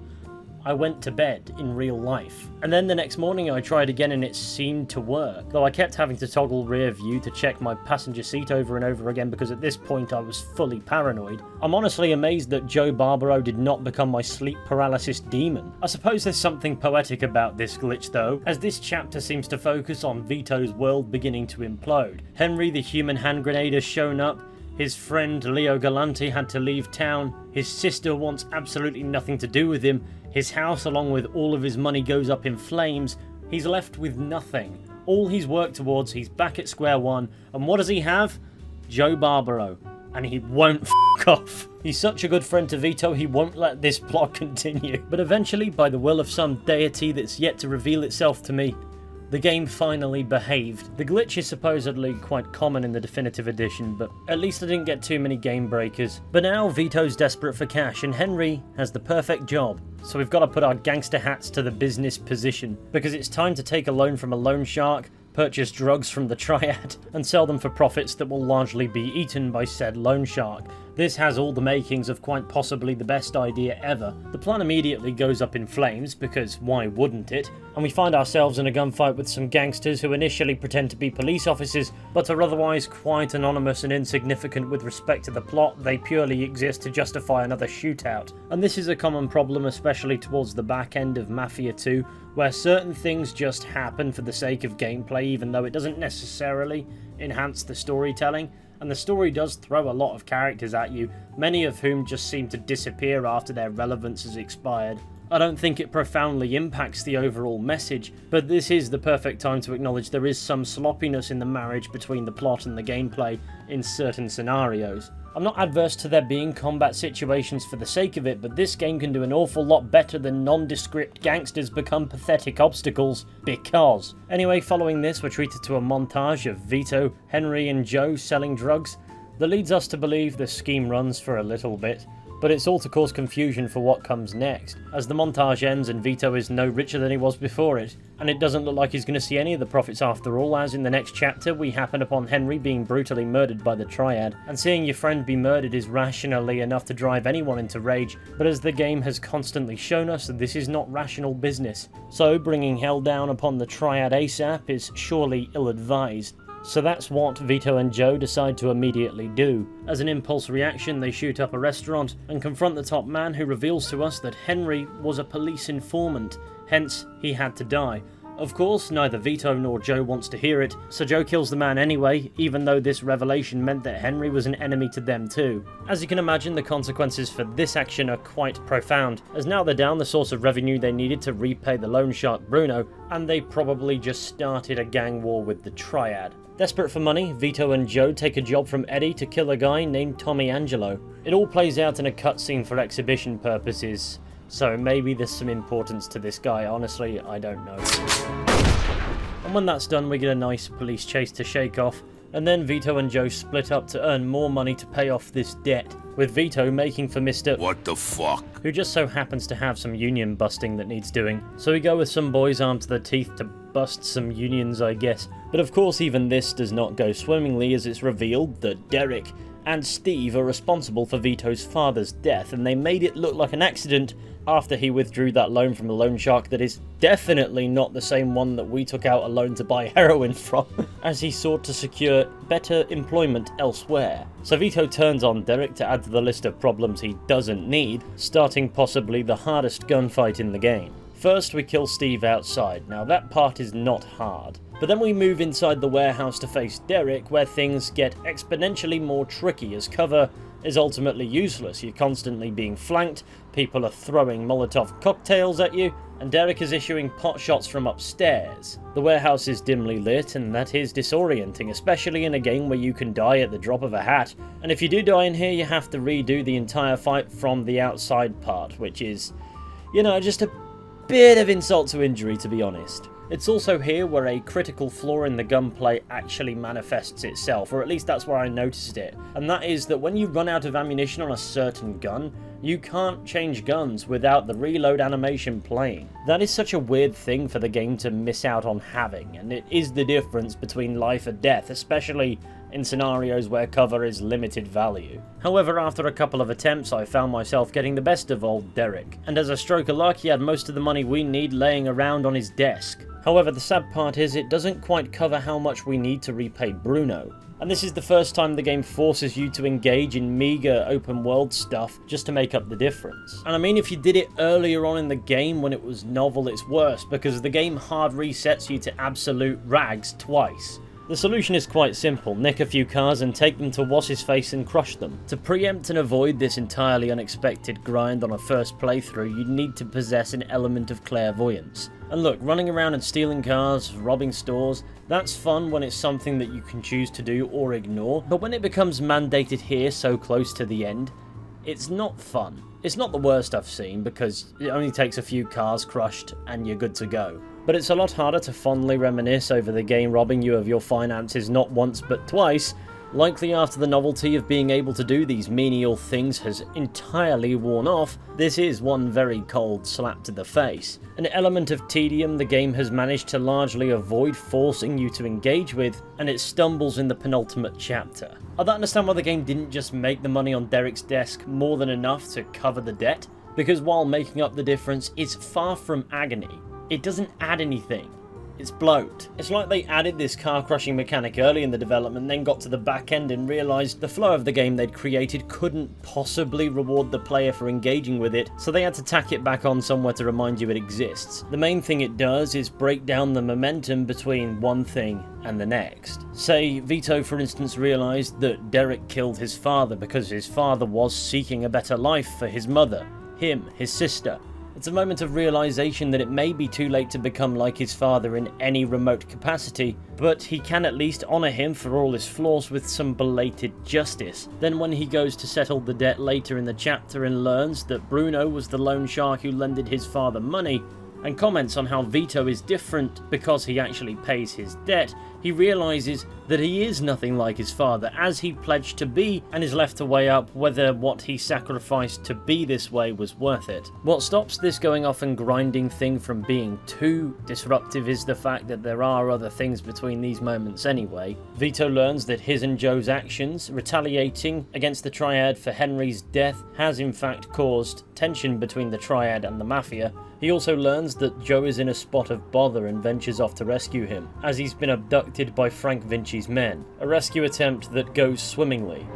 I went to bed in real life. And then the next morning I tried again and it seemed to work, though I kept having to toggle rear view to check my passenger seat over and over again because at this point I was fully paranoid. I'm honestly amazed that Joe Barbaro did not become my sleep paralysis demon. I suppose there's something poetic about this glitch though, as this chapter seems to focus on Vito's world beginning to implode. Henry the human hand grenade has shown up, his friend Leo Galante had to leave town, his sister wants absolutely nothing to do with him, his house along with all of his money goes up in flames, he's left with nothing. All he's worked towards, he's back at square one, and what does he have? Joe Barbaro. And he won't f*** off. He's such a good friend to Vito, he won't let this plot continue. But eventually, by the will of some deity that's yet to reveal itself to me, the game finally behaved. The glitch is supposedly quite common in the definitive edition, but at least I didn't get too many game breakers. But now Vito's desperate for cash and Henry has the perfect job. So we've got to put our gangster hats to the business position, because it's time to take a loan from a loan shark, purchase drugs from the Triad, and sell them for profits that will largely be eaten by said loan shark. This has all the makings of quite possibly the best idea ever. The plan immediately goes up in flames, because why wouldn't it? And we find ourselves in a gunfight with some gangsters who initially pretend to be police officers, but are otherwise quite anonymous and insignificant with respect to the plot. They purely exist to justify another shootout. And this is a common problem, especially towards the back end of Mafia 2, where certain things just happen for the sake of gameplay, even though it doesn't necessarily enhance the storytelling. And the story does throw a lot of characters at you, many of whom just seem to disappear after their relevance has expired. I don't think it profoundly impacts the overall message, but this is the perfect time to acknowledge there is some sloppiness in the marriage between the plot and the gameplay in certain scenarios. I'm not adverse to there being combat situations for the sake of it, but this game can do an awful lot better than nondescript gangsters become pathetic obstacles, because. Anyway, following this, we're treated to a montage of Vito, Henry and Joe selling drugs that leads us to believe the scheme runs for a little bit. but it's all to cause confusion for what comes next, as the montage ends and Vito is no richer than he was before it, and it doesn't look like he's going to see any of the profits after all, as in the next chapter we happen upon Henry being brutally murdered by the Triad, and seeing your friend be murdered is rationally enough to drive anyone into rage, but as the game has constantly shown us, this is not rational business, so bringing hell down upon the Triad ASAP is surely ill-advised. So that's what Vito and Joe decide to immediately do. As an impulse reaction, they shoot up a restaurant and confront the top man, who reveals to us that Henry was a police informant, hence he had to die. Of course, neither Vito nor Joe wants to hear it, so Joe kills the man anyway, even though this revelation meant that Henry was an enemy to them too. As you can imagine, the consequences for this action are quite profound, as now they're down the source of revenue they needed to repay the loan shark Bruno, and they probably just started a gang war with the Triad. Desperate for money, Vito and Joe take a job from Eddie to kill a guy named Tommy Angelo. It all plays out in a cutscene for exhibition purposes, so maybe there's some importance to this guy, honestly, I don't know. And when that's done, we get a nice police chase to shake off, and then Vito and Joe split up to earn more money to pay off this debt, with Vito making for Mr. What the fuck? who just so happens to have some union busting that needs doing. So we go with some boys armed to the teeth to bust some unions, I guess. But of course even this does not go swimmingly, as it's revealed that Derek and Steve are responsible for Vito's father's death, and they made it look like an accident after he withdrew that loan from a loan shark that is definitely not the same one that we took out a loan to buy heroin from, as he sought to secure better employment elsewhere. So Vito turns on Derek to add to the list of problems he doesn't need, starting possibly the hardest gunfight in the game. First, we kill Steve outside. Now that part is not hard. But then we move inside the warehouse to face Derek, where things get exponentially more tricky, as cover is ultimately useless. You're constantly being flanked, people are throwing Molotov cocktails at you, and Derek is issuing pot shots from upstairs. The warehouse is dimly lit, and that is disorienting, especially in a game where you can die at the drop of a hat. And if you do die in here, you have to redo the entire fight from the outside part, which is, you know, just a bit of insult to injury, to be honest. It's also here where a critical flaw in the gunplay actually manifests itself, or at least that's where I noticed it, and that is that when you run out of ammunition on a certain gun, you can't change guns without the reload animation playing. That is such a weird thing for the game to miss out on having, and it is the difference between life and death, especially in scenarios where cover is limited value. However, after a couple of attempts, I found myself getting the best of old Derek, and as a stroke of luck, he had most of the money we need laying around on his desk. However, the sad part is it doesn't quite cover how much we need to repay Bruno. And this is the first time the game forces you to engage in meager open world stuff just to make up the difference. And I mean, if you did it earlier on in the game when it was novel, it's worse, because the game hard resets you to absolute rags twice. The solution is quite simple: nick a few cars and take them to what's-his-face and crush them. To preempt and avoid this entirely unexpected grind on a first playthrough, you need to possess an element of clairvoyance. And look, running around and stealing cars, robbing stores, that's fun when it's something that you can choose to do or ignore, but when it becomes mandated here so close to the end, it's not fun. It's not the worst I've seen, because it only takes a few cars crushed and you're good to go. But it's a lot harder to fondly reminisce over the game robbing you of your finances not once but twice, likely after the novelty of being able to do these menial things has entirely worn off. This is one very cold slap to the face. An element of tedium the game has managed to largely avoid forcing you to engage with, and it stumbles in the penultimate chapter. I don't understand why the game didn't just make the money on Derek's desk more than enough to cover the debt, because while making up the difference, it's far from agony. It doesn't add anything. It's bloat. It's like they added this car crushing mechanic early in the development, then got to the back end and realised the flow of the game they'd created couldn't possibly reward the player for engaging with it, so they had to tack it back on somewhere to remind you it exists. The main thing it does is break down the momentum between one thing and the next. Say, Vito for instance realised that Derek killed his father because his father was seeking a better life for his mother, him, his sister. It's a moment of realization that it may be too late to become like his father in any remote capacity, but he can at least honor him for all his flaws with some belated justice. Then when he goes to settle the debt later in the chapter and learns that Bruno was the loan shark who lended his father money, and comments on how Vito is different because he actually pays his debt, he realises that he is nothing like his father, as he pledged to be, and is left to weigh up whether what he sacrificed to be this way was worth it. What stops this going off and grinding thing from being too disruptive is the fact that there are other things between these moments anyway. Vito learns that his and Joe's actions, retaliating against the Triad for Henry's death, has in fact caused tension between the Triad and the Mafia. He also learns that Joe is in a spot of bother and ventures off to rescue him, as he's been abducted by Frank Vinci's men. A rescue attempt that goes swimmingly.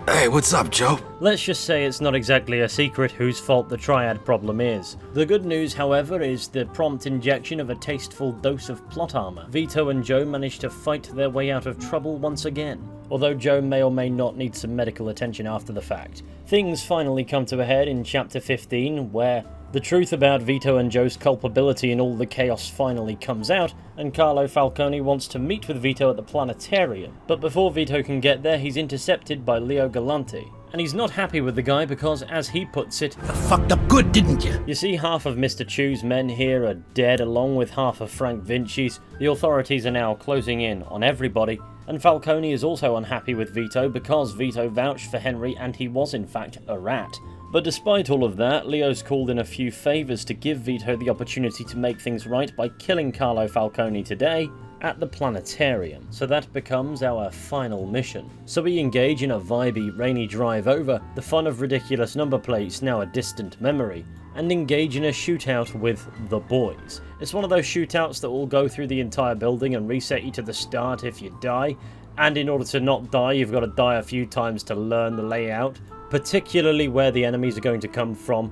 Hey, what's up, Joe? Let's just say it's not exactly a secret whose fault the Triad problem is. The good news, however, is the prompt injection of a tasteful dose of plot armor. Vito and Joe manage to fight their way out of trouble once again, although Joe may or may not need some medical attention after the fact. Things finally come to a head in Chapter 15, where the truth about Vito and Joe's culpability in all the chaos finally comes out, and Carlo Falcone wants to meet with Vito at the planetarium. But before Vito can get there, he's intercepted by Leo Galante. And he's not happy with the guy because, as he puts it, You fucked up good, didn't you? you see, half of Mr. Chu's men here are dead, along with half of Frank Vinci's. The authorities are now closing in on everybody, and Falcone is also unhappy with Vito because Vito vouched for Henry and he was in fact a rat. But despite all of that, Leo's called in a few favours to give Vito the opportunity to make things right by killing Carlo Falcone today at the planetarium. So that becomes our final mission. So we engage in a vibey, rainy drive over, the fun of ridiculous number plates now a distant memory, and engage in a shootout with the boys. It's one of those shootouts that will go through the entire building and reset you to the start if you die, and in order to not die you've got to die a few times to learn the layout, particularly where the enemies are going to come from,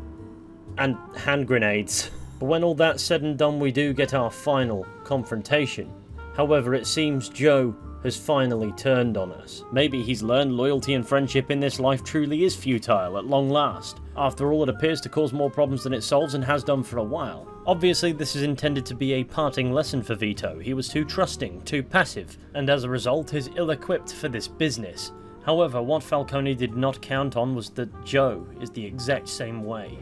and hand grenades. But when all that's said and done, we do get our final confrontation. However, it seems Joe has finally turned on us. Maybe he's learned loyalty and friendship in this life truly is futile at long last. After all, it appears to cause more problems than it solves and has done for a while. Obviously, this is intended to be a parting lesson for Vito. He was too trusting, too passive, and as a result is ill-equipped for this business. However, what Falcone did not count on was that Joe is the exact same way.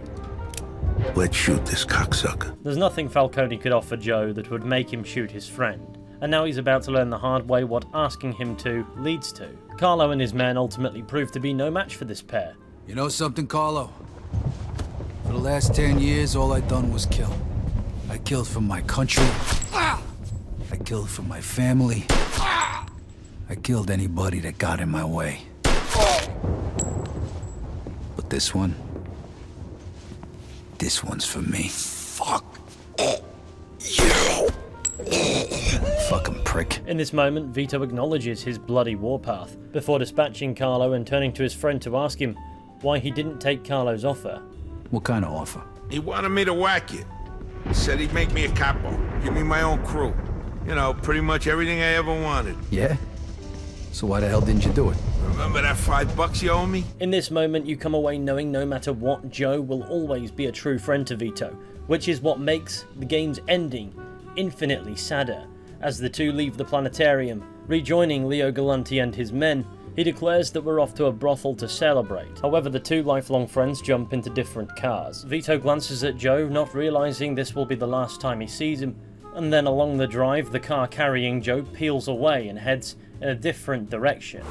Let's shoot this cocksucker. There's nothing Falcone could offer Joe that would make him shoot his friend, and now he's about to learn the hard way what asking him to leads to. Carlo and his men ultimately prove to be no match for this pair. You know something, Carlo? For the last 10 years, all I done was kill. I killed for my country. I killed for my family. I killed anybody that got in my way. But this one's for me. Fuck you. Fucking prick. In this moment, Vito acknowledges his bloody warpath, before dispatching Carlo and turning to his friend to ask him why he didn't take Carlo's offer. What kind of offer? He wanted me to whack it. He said he'd make me a capo, give me my own crew. You know, pretty much everything I ever wanted. Yeah? So why the hell didn't you do it? Remember that $5 you owe me? In this moment, you come away knowing no matter what, Joe will always be a true friend to Vito, which is what makes the game's ending infinitely sadder. As the two leave the planetarium, rejoining Leo Galante and his men, he declares that we're off to a brothel to celebrate. However, the two lifelong friends jump into different cars. Vito glances at Joe, not realizing this will be the last time he sees him, and then along the drive, the car carrying Joe peels away and heads in a different direction.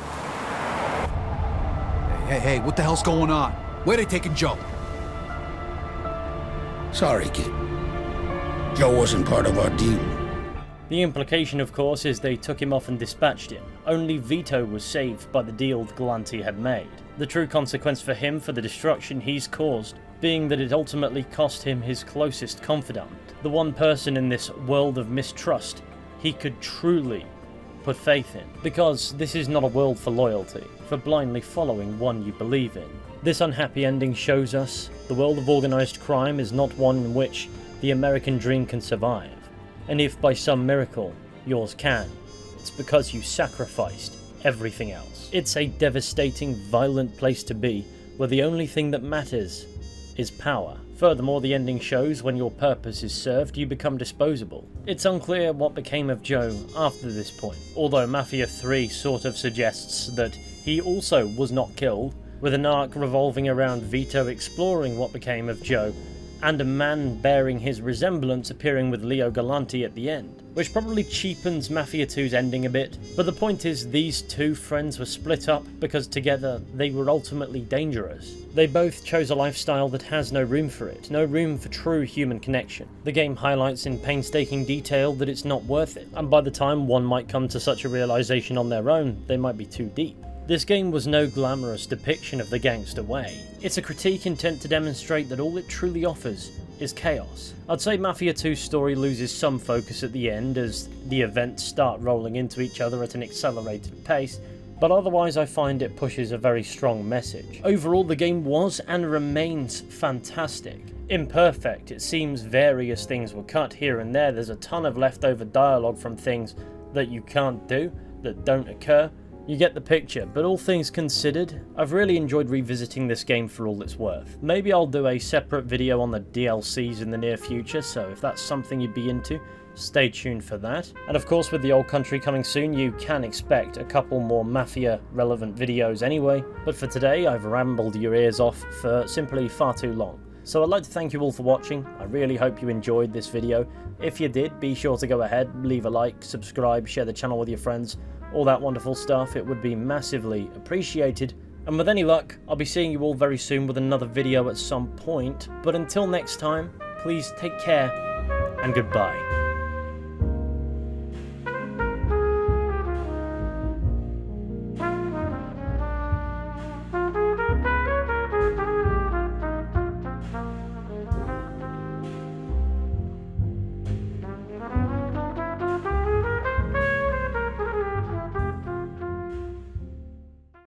Hey, what the hell's going on? Where they taking Joe? Sorry, kid. Joe wasn't part of our deal. The implication, of course, is they took him off and dispatched him. Only Vito was saved by the deal Galante had made. The true consequence for him for the destruction he's caused being that it ultimately cost him his closest confidant, the one person in this world of mistrust he could truly put faith in. Because this is not a world for loyalty, for blindly following one you believe in. This unhappy ending shows us the world of organized crime is not one in which the American dream can survive. And if by some miracle yours can, it's because you sacrificed everything else. It's a devastating, violent place to be, where the only thing that matters is power. Furthermore, the ending shows when your purpose is served, you become disposable. It's unclear what became of Joe after this point, although Mafia 3 sort of suggests that he also was not killed, with an arc revolving around Vito exploring what became of Joe, and a man bearing his resemblance appearing with Leo Galante at the end, which probably cheapens Mafia 2's ending a bit, but the point is these two friends were split up because together they were ultimately dangerous. They both chose a lifestyle that has no room for it, no room for true human connection. The game highlights in painstaking detail that it's not worth it, and by the time one might come to such a realization on their own, they might be too deep. This game was no glamorous depiction of the gangster way. It's a critique intent to demonstrate that all it truly offers is chaos. I'd say Mafia 2's story loses some focus at the end as the events start rolling into each other at an accelerated pace, but otherwise I find it pushes a very strong message. Overall, the game was and remains fantastic. Imperfect, it seems various things were cut here and there, there's a ton of leftover dialogue from things that you can't do, that don't occur. You get the picture, but all things considered, I've really enjoyed revisiting this game for all it's worth. Maybe I'll do a separate video on the DLCs in the near future, so if that's something you'd be into, stay tuned for that. And of course with the old country coming soon, you can expect a couple more Mafia relevant videos anyway, but for today I've rambled your ears off for simply far too long. So I'd like to thank you all for watching. I really hope you enjoyed this video. If you did, be sure to go ahead, leave a like, subscribe, share the channel with your friends, all that wonderful stuff. It would be massively appreciated. And with any luck, I'll be seeing you all very soon with another video at some point. But until next time, please take care and goodbye.